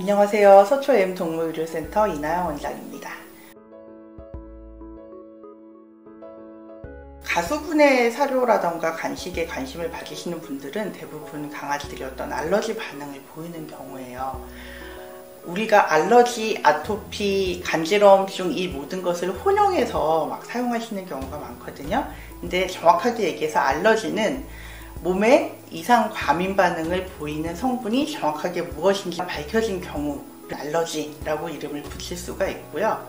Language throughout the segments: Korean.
안녕하세요. 서초M 동물의료센터 이나영 원장입니다. 가수분해 사료라던가 간식에 관심을 가지시는 분들은 대부분 강아지들이 어떤 알러지 반응을 보이는 경우예요. 우리가 알러지, 아토피, 간지러움증 이 모든 것을 혼용해서 막 사용하시는 경우가 많거든요. 근데 정확하게 얘기해서 알러지는 몸에 이상 과민 반응을 보이는 성분이 정확하게 무엇인지 밝혀진 경우 알러지라고 이름을 붙일 수가 있고요.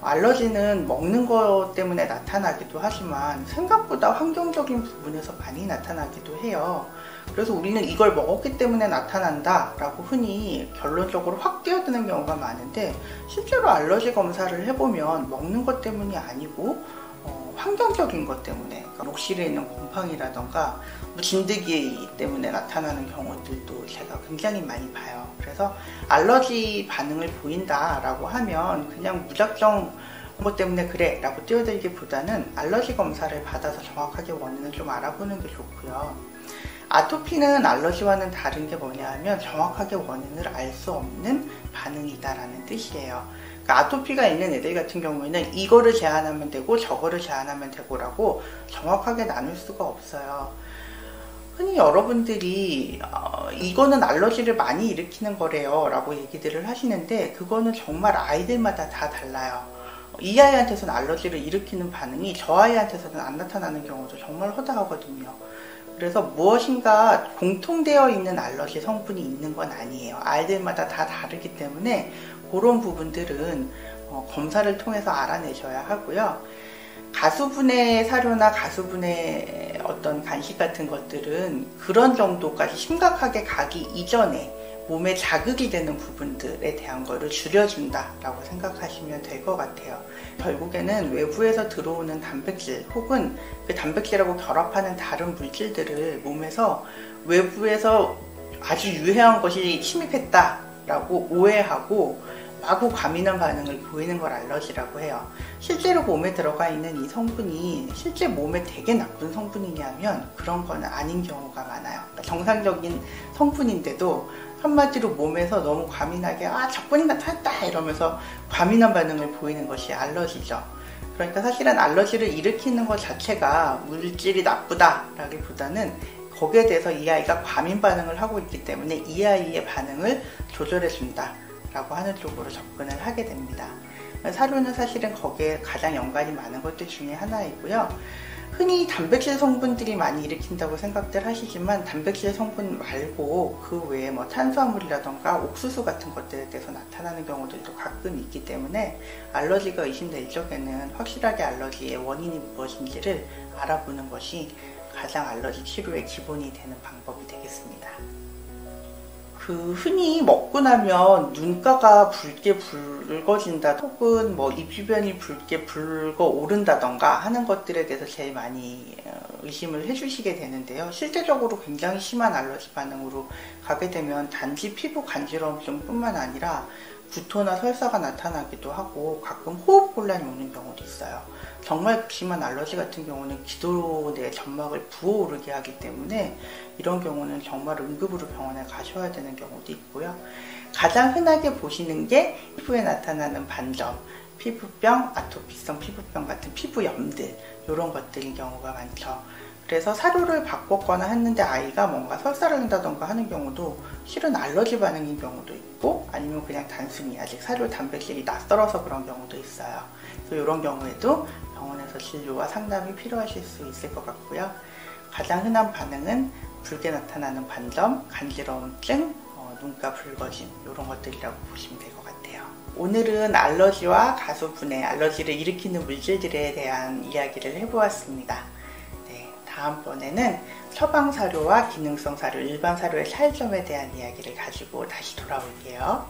알러지는 먹는 것 때문에 나타나기도 하지만 생각보다 환경적인 부분에서 많이 나타나기도 해요. 그래서 우리는 이걸 먹었기 때문에 나타난다 라고 흔히 결론적으로 확 뛰어드는 경우가 많은데, 실제로 알러지 검사를 해보면 먹는 것 때문이 아니고 환경적인 것 때문에, 그러니까 욕실에 있는 곰팡이라던가 진드기 때문에 나타나는 경우들도 제가 굉장히 많이 봐요. 그래서 알러지 반응을 보인다 라고 하면 그냥 무작정 뭐 때문에 그래 라고 뛰어들기보다는 알러지 검사를 받아서 정확하게 원인을 좀 알아보는 게 좋고요. 아토피는 알러지와는 다른 게 뭐냐 하면 정확하게 원인을 알 수 없는 반응이다 라는 뜻이에요. 그러니까 아토피가 있는 애들 같은 경우에는 이거를 제한하면 되고 저거를 제한하면 되고 라고 정확하게 나눌 수가 없어요. 흔히 여러분들이 이거는 알러지를 많이 일으키는 거래요 라고 얘기들을 하시는데, 그거는 정말 아이들마다 다 달라요. 이 아이한테서는 알러지를 일으키는 반응이 저 아이한테서는 안 나타나는 경우도 정말 허다하거든요. 그래서 무엇인가 공통되어 있는 알러지 성분이 있는 건 아니에요. 아이들마다 다 다르기 때문에 그런 부분들은 검사를 통해서 알아내셔야 하고요. 가수분해 사료나 가수분해 어떤 간식 같은 것들은 그런 정도까지 심각하게 가기 이전에 몸에 자극이 되는 부분들에 대한 거를 줄여준다 라고 생각하시면 될 것 같아요. 결국에는 외부에서 들어오는 단백질 혹은 그 단백질하고 결합하는 다른 물질들을 몸에서 외부에서 아주 유해한 것이 침입했다 라고 오해하고 마구 과민한 반응을 보이는 걸 알러지라고 해요. 실제로 몸에 들어가 있는 이 성분이 실제 몸에 되게 나쁜 성분이냐면 그런 건 아닌 경우가 많아요. 그러니까 정상적인 성분인데도 한마디로 몸에서 너무 과민하게 적분이 나타났다 이러면서 과민한 반응을 보이는 것이 알러지죠. 그러니까 사실은 알러지를 일으키는 것 자체가 물질이 나쁘다라기보다는 거기에 대해서 이 아이가 과민 반응을 하고 있기 때문에 이 아이의 반응을 조절해준다 라고 하는 쪽으로 접근을 하게 됩니다. 사료는 사실은 거기에 가장 연관이 많은 것들 중에 하나이고요. 흔히 단백질 성분들이 많이 일으킨다고 생각들 하시지만 단백질 성분 말고 그 외에 탄수화물이라던가 옥수수 같은 것들에 대해서 나타나는 경우들도 가끔 있기 때문에 알러지가 의심될 적에는 확실하게 알러지의 원인이 무엇인지를 알아보는 것이 가장 알러지 치료의 기본이 되는 방법이 되겠습니다. 흔히 먹고 나면 눈가가 붉게 붉어진다 혹은 입 주변이 붉게 붉어 오른다던가 하는 것들에 대해서 제일 많이 의심을 해주시게 되는데요. 실제적으로 굉장히 심한 알러지 반응으로 가게 되면 단지 피부 간지러움증 뿐만 아니라 구토나 설사가 나타나기도 하고 가끔 호흡 곤란이 오는 경우도 있어요. 정말 심한 알러지 같은 경우는 기도 내 점막을 부어오르게 하기 때문에 이런 경우는 정말 응급으로 병원에 가셔야 되는 경우도 있고요. 가장 흔하게 보시는 게 피부에 나타나는 반점, 피부병, 아토피성 피부병 같은 피부염들, 이런 것들인 경우가 많죠. 그래서 사료를 바꿨거나 했는데 아이가 뭔가 설사를 한다던가 하는 경우도 실은 알러지 반응인 경우도 있고, 아니면 그냥 단순히 아직 사료 단백질이 낯설어서 그런 경우도 있어요. 그래서 이런 경우에도 병원에서 진료와 상담이 필요하실 수 있을 것 같고요. 가장 흔한 반응은 붉게 나타나는 반점, 간지러움증, 눈가 붉어짐, 이런 것들이라고 보시면 될 것 같아요. 오늘은 알러지와 가수분해, 알러지를 일으키는 물질들에 대한 이야기를 해보았습니다. 다음번에는 처방 사료와 기능성 사료, 일반 사료의 차이점에 대한 이야기를 가지고 다시 돌아올게요.